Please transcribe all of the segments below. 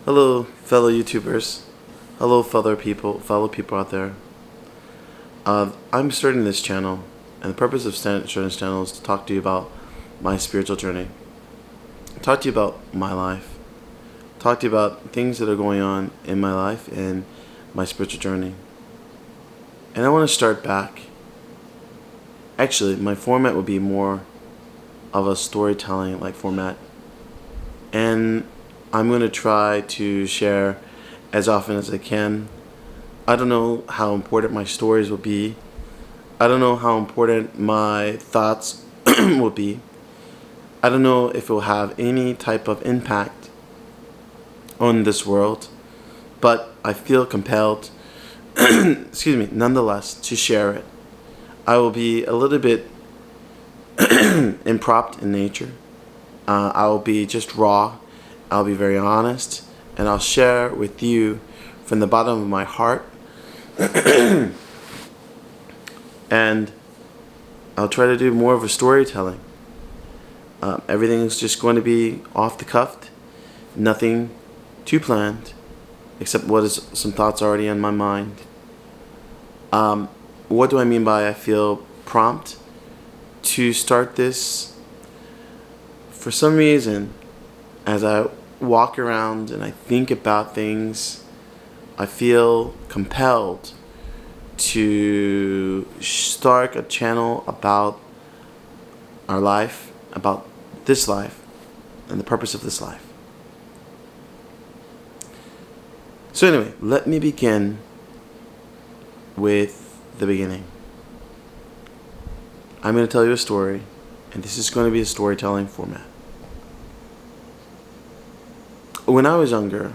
Hello, fellow YouTubers. Hello, fellow people out there. I'm starting this channel, and the purpose of starting this channel is to talk to you about my spiritual journey. Talk to you about my life. Talk to you about things that are going on in my life and my spiritual journey. And I want to start back. Actually, my format would be more of a storytelling like format. And I'm going to try to share as often as I can. I don't know how important my stories will be. I don't know how important my thoughts will be. I don't know if it will have any type of impact on this world, but I feel compelled, nonetheless, to share it. I will be a little bit impromptu in nature. I will be just raw. I'll be very honest, and I'll share with you from the bottom of my heart. And I'll try to do more of a storytelling. Everything is just going to be off the cuff, nothing too planned, except what is some thoughts already on my mind. What do I mean by I feel prompt to start this? For some reason, as I walk around and I think about things, I feel compelled to start a channel about our life, about this life, and the purpose of this life. So anyway, let me begin with the beginning. I'm going to tell you a story, and this is going to be a storytelling format. When I was younger,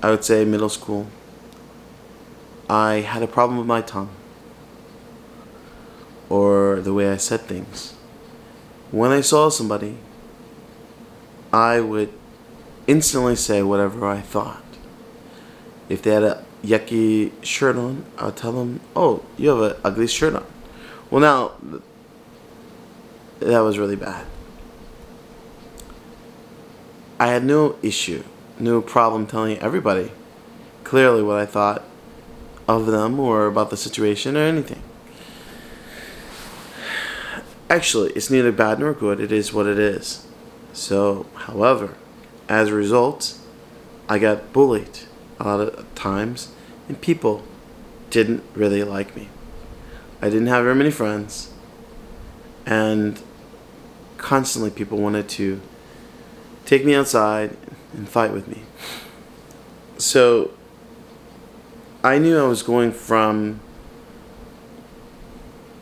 I would say middle school, I had a problem with my tongue or the way I said things. When I saw somebody, I would instantly say whatever I thought. If they had a yucky shirt on, I would tell them, "Oh, you have an ugly shirt on." Well, now, that was really bad. I had no issue, no problem telling everybody clearly what I thought of them or about the situation or anything. Actually, it's neither bad nor good. It is what it is. So, however, as a result, I got bullied a lot of times, and people didn't really like me. I didn't have very many friends, and constantly people wanted to take me outside and fight with me. So I knew I was going from,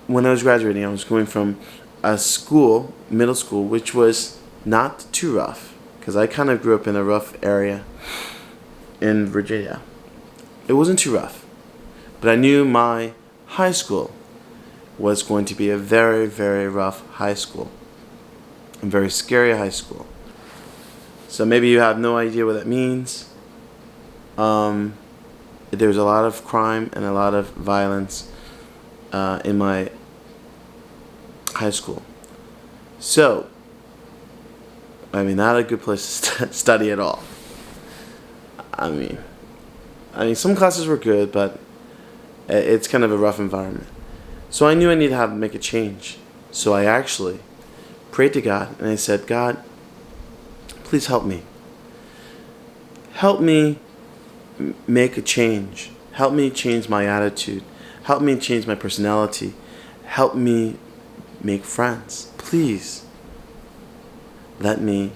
when I was graduating, I was going from a school, middle school, which was not too rough, because I kind of grew up in a rough area in Virginia. It wasn't too rough, but I knew my high school was going to be a very, very rough high school, a very scary high school. So maybe you have no idea what that means. There's a lot of crime and a lot of violence in my high school. So, not a good place to study at all. I mean, some classes were good, but it's kind of a rough environment. So I knew I needed to make a change. So I actually prayed to God, and I said, "God, please help me. Help me make a change. Help me change my attitude. Help me change my personality. Help me make friends. Please let me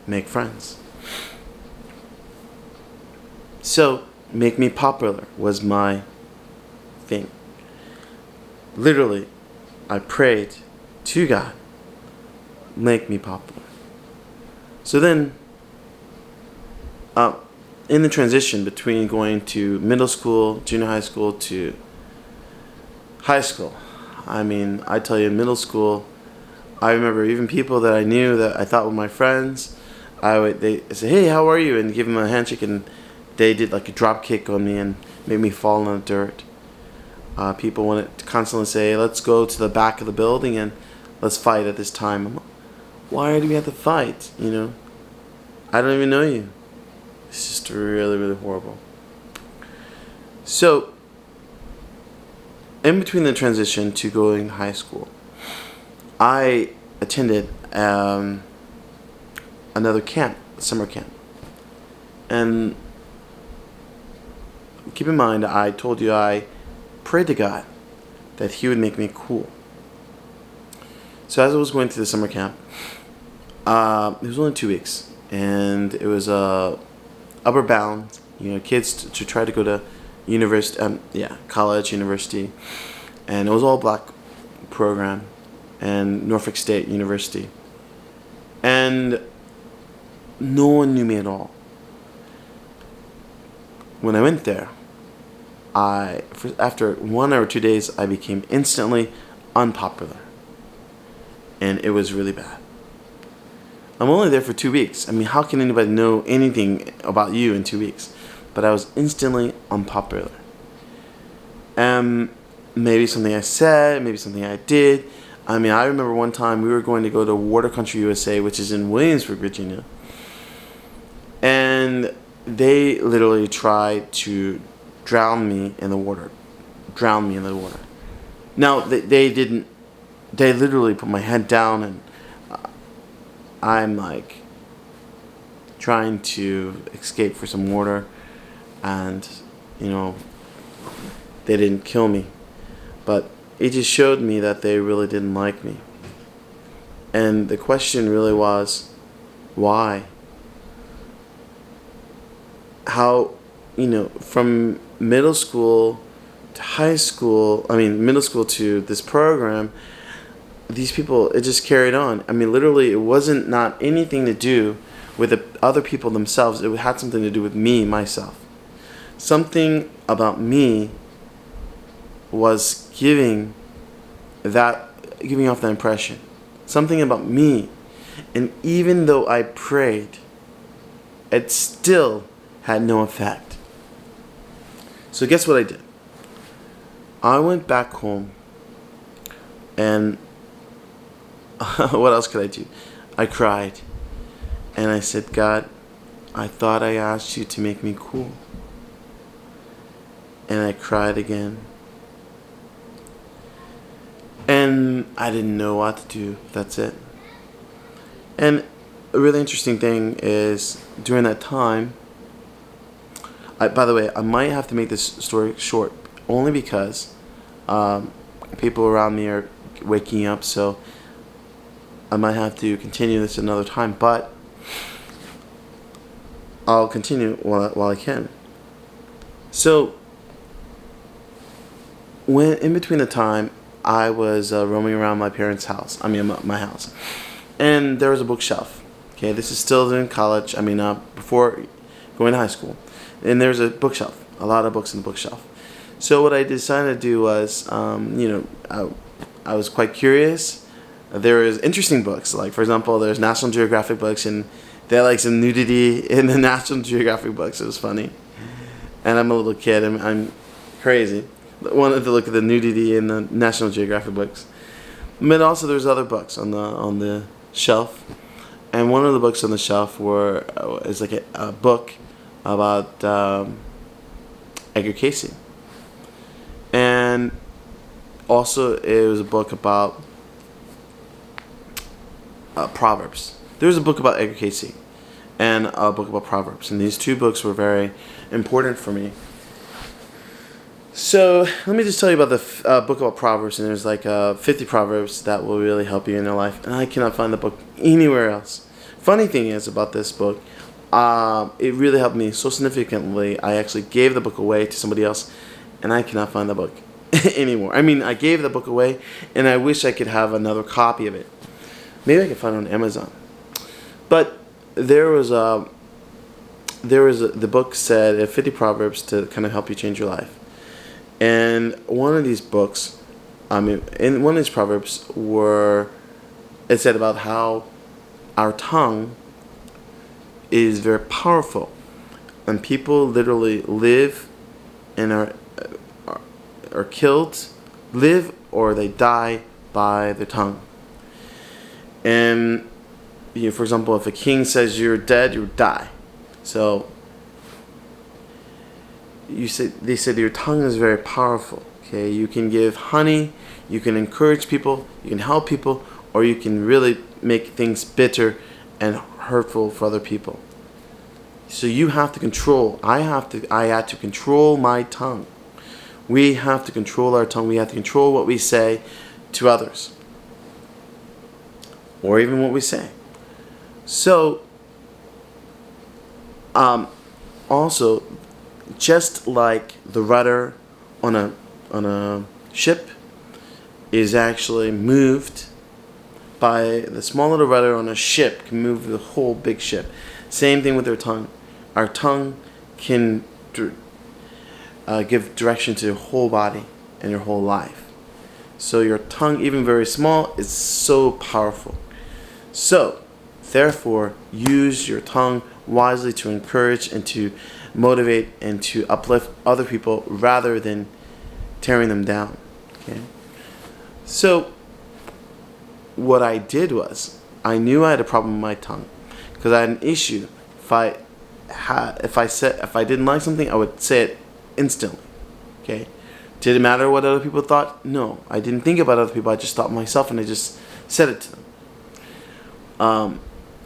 make friends." So, make me popular was my thing. Literally, I prayed to God, make me popular. So then, in the transition between going to middle school, junior high school, to high school, I tell you, in middle school, I remember even people that I knew that I thought were my friends, they say, "Hey, how are you?" and give them a handshake, and they did like a drop kick on me and made me fall in the dirt. People wanted to constantly say, "Let's go to the back of the building and let's fight at this time." Why do we have to fight, I don't even know you. It's just really, really horrible. So, in between the transition to going to high school, I attended another camp, summer camp. And keep in mind, I told you I prayed to God that He would make me cool. So as I was going to the summer camp, it was only 2 weeks, and it was upper bound, kids to try to go to university, college, university, and it was all black program, and Norfolk State University, and no one knew me at all. When I went there, after 1 or 2 days, I became instantly unpopular, and it was really bad. I'm only there for 2 weeks. I mean, how can anybody know anything about you in 2 weeks? But I was instantly unpopular. Maybe something I said, maybe something I did. I mean, I remember one time we were going to go to Water Country USA, which is in Williamsburg, Virginia. And they literally tried to drown me in the water. Now, they didn't. They literally put my head down, and I'm like trying to escape for some water, and they didn't kill me, but it just showed me that they really didn't like me. And the question really was, why? How, from middle school to high school, middle school to this program, these people, it just carried on. I mean, literally, it wasn't not anything to do with the other people themselves. It had something to do with me, myself. Something about me was giving off that impression. Something about me. And even though I prayed, it still had no effect. So guess what I did? I went back home, and what else could I do? I cried, and I said, God, I thought I asked you to make me cool. And I cried again. And I didn't know what to do. That's it. And a really interesting thing is, during that time, by the way, I might have to make this story short, only because people around me are waking up, so I might have to continue this another time, but I'll continue while I can. So, when in between the time, I was roaming around my parents' house, my house, and there was a bookshelf. Okay, this is still in college, before going to high school, and there's a bookshelf, a lot of books in the bookshelf. So what I decided to do was, I was quite curious. There is interesting books, like for example, there's National Geographic books, and they had like some nudity in the National Geographic books. It was funny, and I'm a little kid. I'm crazy. Wanted to look at the nudity in the National Geographic books, but also there's other books on the shelf, and one of the books on the shelf is like a book about Edgar Cayce, and also it was a book about Proverbs. There's a book about Edgar Cayce and a book about Proverbs, and these two books were very important for me. So let me just tell you about the book about Proverbs, and there's like 50 Proverbs that will really help you in your life, and I cannot find the book anywhere else. Funny thing is about this book, it really helped me so significantly. I actually gave the book away to somebody else, and I cannot find the book anymore. I gave the book away, and I wish I could have another copy of it. Maybe I can find it on Amazon. But the book said 50 Proverbs to kind of help you change your life. And one of these books, in one of these Proverbs it said about how our tongue is very powerful. And people literally live and are killed, live or they die by their tongue. And for example, if a king says you're dead, you die. So they said your tongue is very powerful. Okay, you can give honey, you can encourage people, you can help people, or you can really make things bitter and hurtful for other people. So you have to control. I had to control my tongue. We have to control our tongue. We have to control what we say to others, or even what we say. So, also, just like the rudder on a ship is actually moved by the small little rudder on a ship can move the whole big ship. Same thing with our tongue. Our tongue can give direction to your whole body and your whole life. So your tongue, even very small, is so powerful. So, therefore, use your tongue wisely to encourage and to motivate and to uplift other people rather than tearing them down. Okay? So, what I did was, I knew I had a problem with my tongue because I had an issue. If I didn't like something, I would say it instantly. Okay? Did it matter what other people thought? No, I didn't think about other people. I just thought myself, and I just said it to them.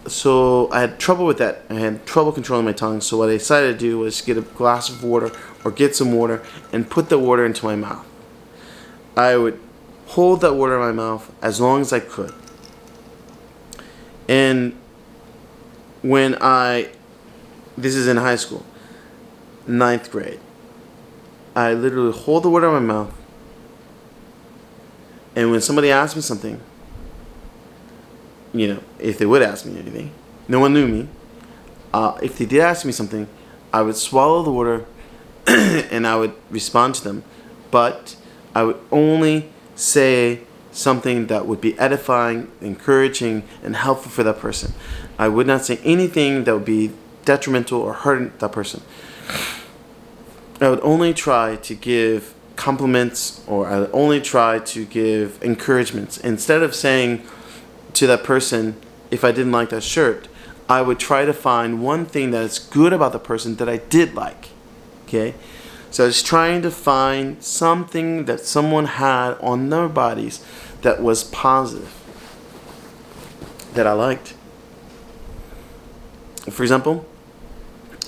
So I had trouble with that. I had trouble controlling my tongue. So what I decided to do was get a glass of water or get some water and put the water into my mouth. I would hold that water in my mouth as long as I could. And this is in high school, 9th grade, I literally hold the water in my mouth, and when somebody asked me something, if they would ask me anything, no one knew me. If they did ask me something, I would swallow the water and I would respond to them. But I would only say something that would be edifying, encouraging, and helpful for that person. I would not say anything that would be detrimental or hurt that person. I would only try to give compliments, or I would only try to give encouragements. Instead of saying to that person, if I didn't like that shirt, I would try to find one thing that is good about the person that I did like. Okay? So I was trying to find something that someone had on their bodies that was positive, that I liked. For example,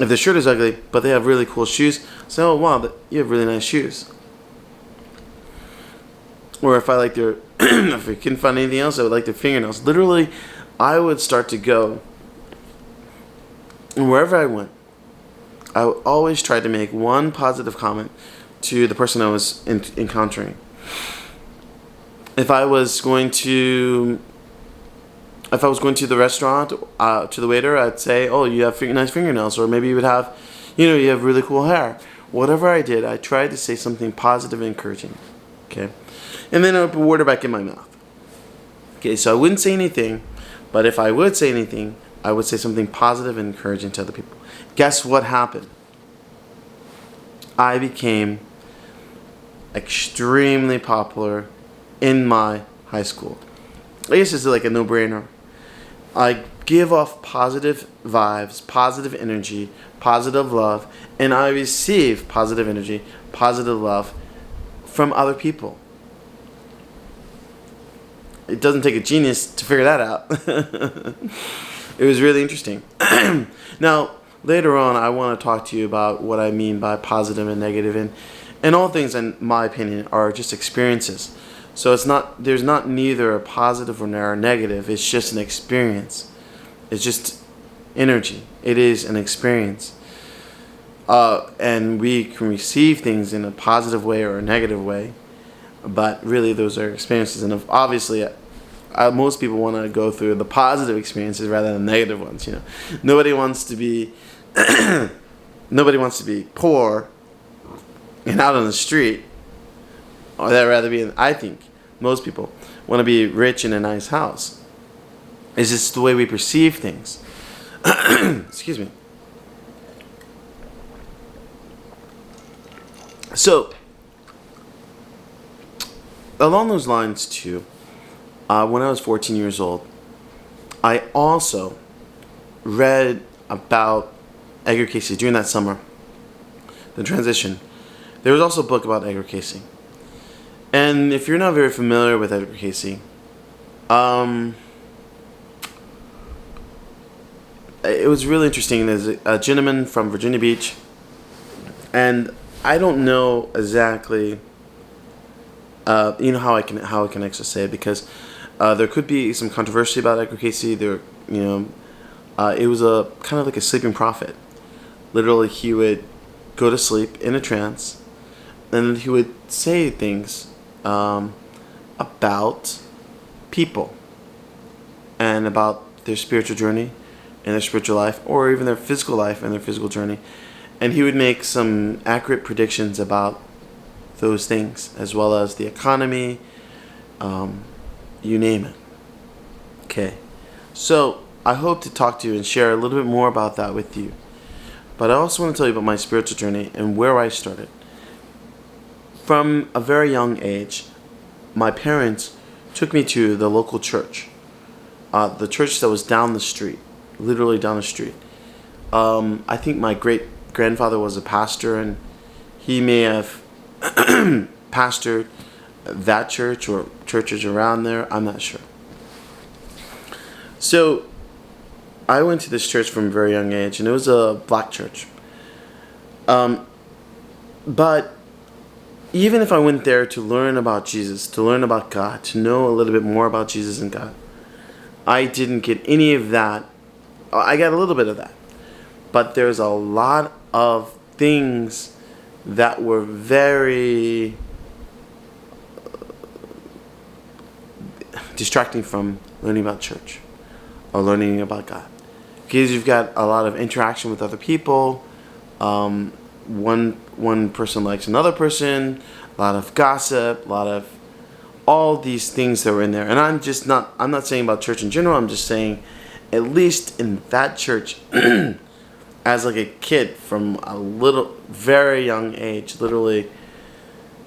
if the shirt is ugly, but they have really cool shoes, say, oh wow, you have really nice shoes. Or if I like their, if I couldn't find anything else, I would like their fingernails. Literally, I would start to go, and wherever I went, I would always try to make one positive comment to the person I was encountering. If I was going to the restaurant, to the waiter, I'd say, oh, you have nice fingernails, or maybe you would have, you have really cool hair. Whatever I did, I tried to say something positive and encouraging. Okay? And then I would put water back in my mouth. Okay, so I wouldn't say anything, but if I would say anything, I would say something positive and encouraging to other people. Guess what happened? I became extremely popular in my high school. I guess it's like a no-brainer. I give off positive vibes, positive energy, positive love, and I receive positive energy, positive love from other people. It doesn't take a genius to figure that out. It was really interesting. Now, later on, I want to talk to you about what I mean by positive and negative, and all things, in my opinion, are just experiences. So there's not neither a positive or a negative. It's just an experience. It's just energy. It is an experience. And we can receive things in a positive way or a negative way, but really those are experiences. And obviously, most people want to go through the positive experiences rather than the negative ones. Nobody wants to be poor and out on the street. Or they'd rather be, I think, most people want to be rich in a nice house. It's just the way we perceive things. Excuse me. So, along those lines too, when I was 14 years old, I also read about Edgar Cayce during that summer, the transition. There was also a book about Edgar Cayce. And if you're not very familiar with Edgar Cayce, it was really interesting. There's a gentleman from Virginia Beach, and I don't know exactly, how I can actually say it, because there could be some controversy about Edgar Cayce. It was a kind of like a sleeping prophet. Literally, he would go to sleep in a trance, and then he would say things about people and about their spiritual journey and their spiritual life, or even their physical life and their physical journey. And he would make some accurate predictions about those things, as well as the economy, you name it. Okay, so I hope to talk to you and share a little bit more about that with you. But I also want to tell you about my spiritual journey and where I started. From a very young age, my parents took me to the local church, the church that was down the street, literally down the street. I think my great-grandfather was a pastor, and he may have pastored that church or churches around there. I'm not sure. So I went to this church from a very young age, and it was a black church. But even if I went there to learn about Jesus, to learn about God, to know a little bit more about Jesus and God, I didn't get any of that. I got a little bit of that. But there's a lot of things that were very distracting from learning about church or learning about God. Because you've got a lot of interaction with other people. One person likes another person, a lot of gossip, a lot of all these things that were in there. And I'm not saying about church in general. I'm just saying, at least in that church, as like a kid from a very young age, literally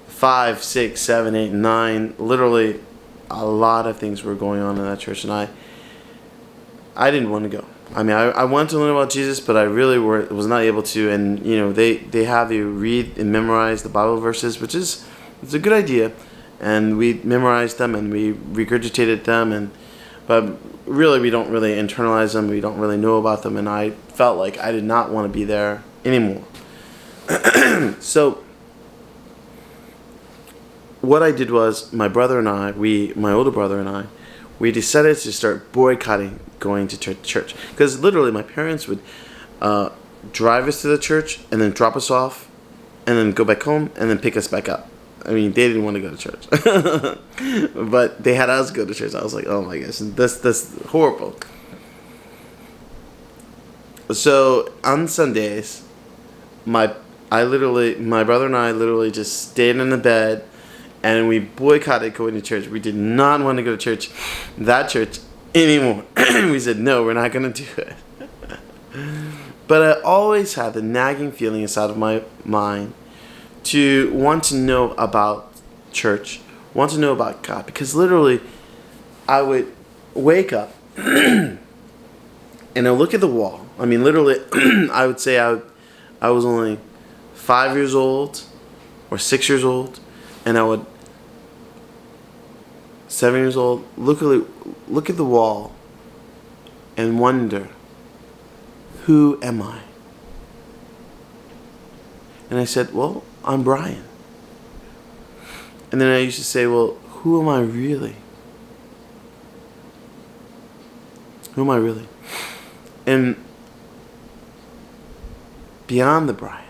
5, 6, 7, 8, 9, literally a lot of things were going on in that church, and I didn't want to go. I mean, I wanted to learn about Jesus, but I really was not able to. And they have you read and memorize the Bible verses, which it's a good idea, and we memorized them and we regurgitated them, but really we don't really internalize them. We don't really know about them, and I felt like I did not want to be there anymore. So what I did was, my older brother and I, we decided to start boycotting going to church. Because literally my parents would drive us to the church and then drop us off and then go back home and then pick us back up. I mean, they didn't want to go to church. But they had us go to church. I was like, oh my gosh, that's horrible. So on Sundays, my brother and I literally just stayed in the bed, and we boycotted going to church. We did not want to go to that church anymore. We said, no, we're not going to do it. But I always had the nagging feeling inside of my mind to want to know about church, want to know about God. Because literally, I would wake up and I look at the wall. I mean, literally, I would say I was only 5 years old or 6 years old. And I would, 7 years old, look at the wall and wonder, who am I? And I said, well, I'm Brian. And then I used to say, well, who am I really? Who am I really? And beyond the Brian.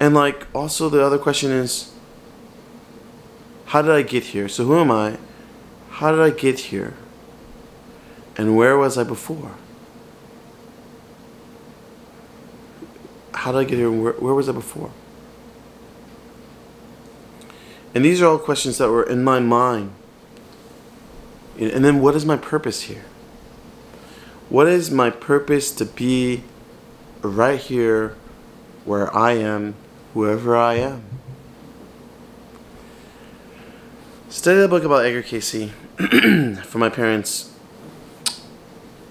And also the other question is, how did I get here? So who am I? How did I get here? And where was I before? How did I get here? And where was I before? And these are all questions that were in my mind. And then what is my purpose here? What is my purpose to be right here where I am, whoever I am? Studied a book about Edgar Cayce from my parents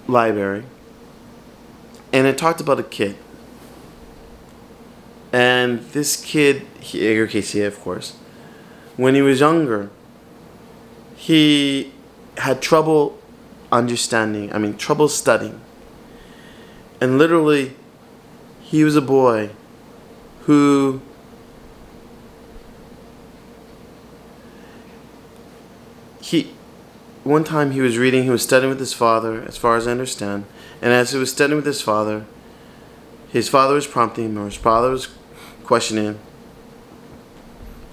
library, and it talked about a kid. And this kid, Edgar Cayce, of course, when he was younger, he had trouble trouble studying. And literally, he was a boy who one time he was studying with his father, as far as I understand, and as he was studying with his father was prompting him, or his father was questioning him,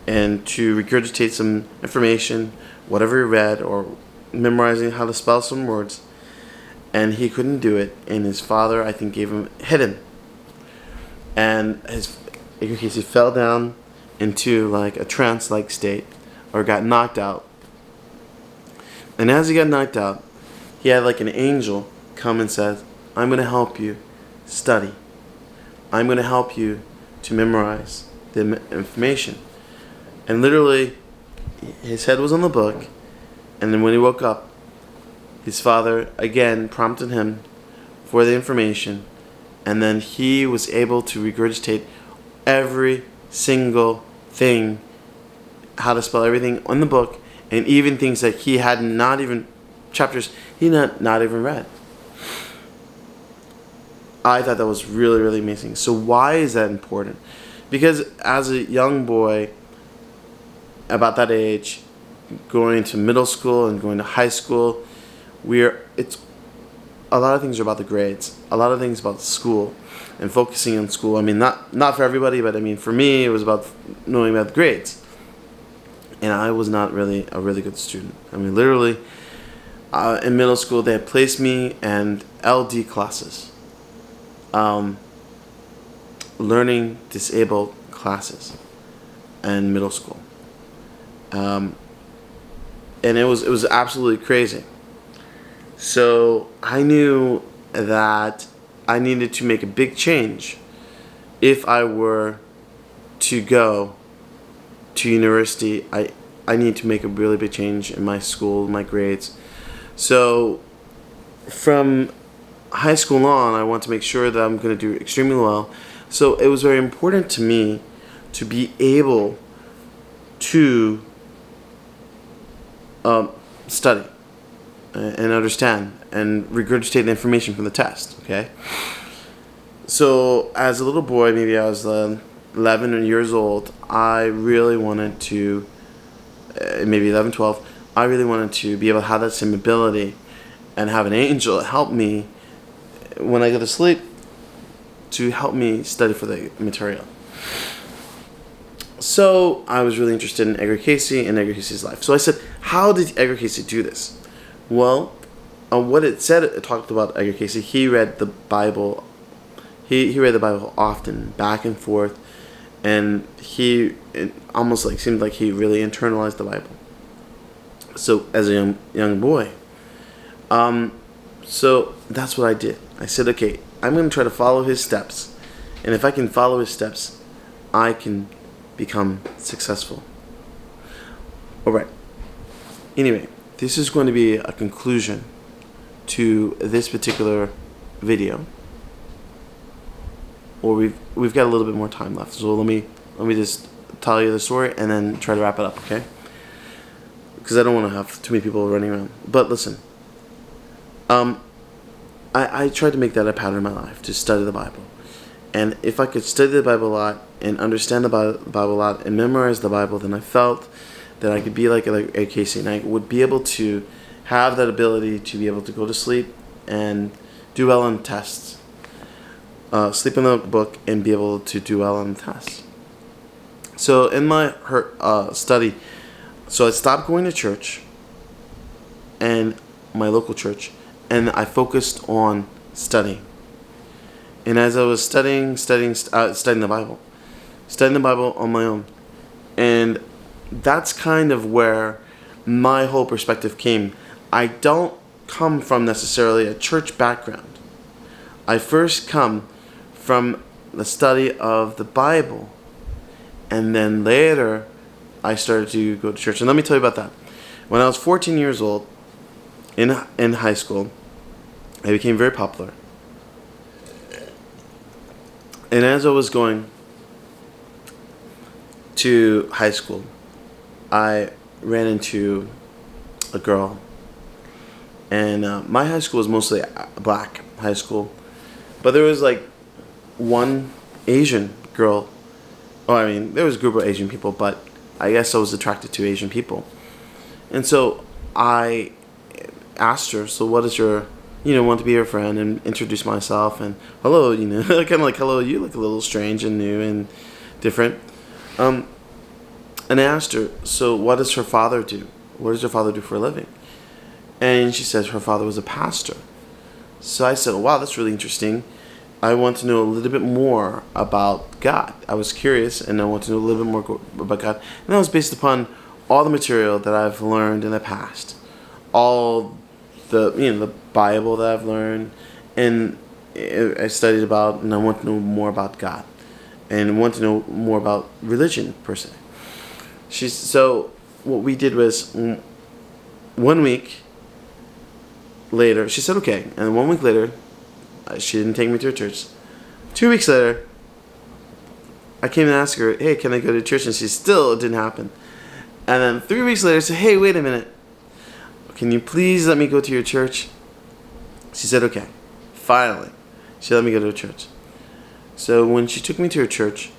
and to regurgitate some information, whatever he read, or memorizing how to spell some words, and he couldn't do it, and his father, I think, hit him, and Edgar Cayce fell down into like a trance-like state, or got knocked out. And as he got knocked out, he had like an angel come and said, "I'm going to help you study. I'm going to help you to memorize the information." And literally, his head was on the book, and then when he woke up, his father again prompted him for the information, and then he was able to regurgitate every single thing, how to spell everything on the book, and even things that he had chapters he not even read. I thought that was really, really amazing. So why is that important? Because as a young boy, about that age, going to middle school and going to high school, it's a lot of things are about the grades, a lot of things about school, and focusing on school. I mean, not for everybody, but I mean, for me, it was about knowing about the grades. And I was not really a really good student. I mean, literally, in middle school, they had placed me in LD classes, learning disabled classes, in middle school, and it was absolutely crazy. So I knew that I needed to make a big change if I were to go to university. I need to make a really big change in my school, my grades. So from high school on, I want to make sure that I'm going to do extremely well. So it was very important to me to be able to study and understand and regurgitate the information from the test, okay? So as a little boy, maybe I was 11 years old, I really wanted to, maybe 11, 12, I really wanted to be able to have that same ability and have an angel help me when I go to sleep to help me study for the material. So I was really interested in Edgar Cayce and Edgar Cayce's life. So I said, how did Edgar Cayce do this? Well, what it said, it talked about Edgar Cayce. He read the Bible. He read the Bible often, back and forth, and it almost like seemed like he really internalized the Bible. So as a young boy, so that's what I did. I said, okay, I'm going to try to follow his steps, and if I can follow his steps, I can become successful. All right. Anyway, this is going to be a conclusion to this particular video. Or we've got a little bit more time left, so let me just tell you the story and then try to wrap it up, okay? Because I don't want to have too many people running around. But listen, I tried to make that a pattern in my life, to study the Bible. And if I could study the Bible a lot and understand the Bible a lot and memorize the Bible, then I felt that I could be like Edgar Cayce, and I would be able to have that ability to be able to go to sleep and do well on tests. Sleep in the book and be able to do well on the tests. So in my study, so I stopped going to church, and my local church, and I focused on studying. And as I was studying the Bible on my own, and that's kind of where my whole perspective came. I don't come from necessarily a church background. I first come from the study of the Bible, and then later I started to go to church. And let me tell you about that. When I was 14 years old, in high school, I became very popular. And as I was going to high school, I ran into a girl. And my high school was mostly a black high school. But there was like one Asian girl. Oh, I mean, there was a group of Asian people, but I guess I was attracted to Asian people. And so I asked her, so what is your, want to be your friend, and introduce myself, and hello, kind of like, hello, you look a little strange and new and different. And I asked her, so what does her father do? What does her father do for a living? And she says her father was a pastor. So I said, wow, that's really interesting. I want to know a little bit more about God. I was curious, and I want to know a little bit more about God. And that was based upon all the material that I've learned in the past, all the Bible that I've learned, and I studied about, and I want to know more about God, and I want to know more about religion per se. So what we did was 1 week later, she said okay, and 1 week later, she didn't take me to her church. 2 weeks later, I came and asked her, hey, can I go to church? And it didn't happen. And then 3 weeks later, I said, hey, wait a minute. Can you please let me go to your church? She said, okay. Finally, she let me go to her church. So when she took me to her church,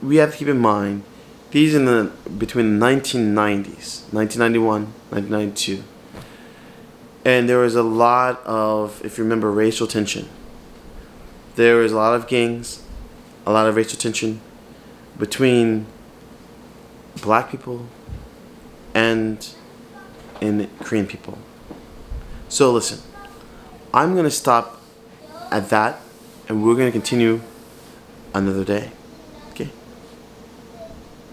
we have to keep in mind, these in between the 1990s, 1991, 1992. And there was a lot of, if you remember, racial tension. There was a lot of gangs, a lot of racial tension between black people and Korean people. So listen, I'm going to stop at that, and we're going to continue another day.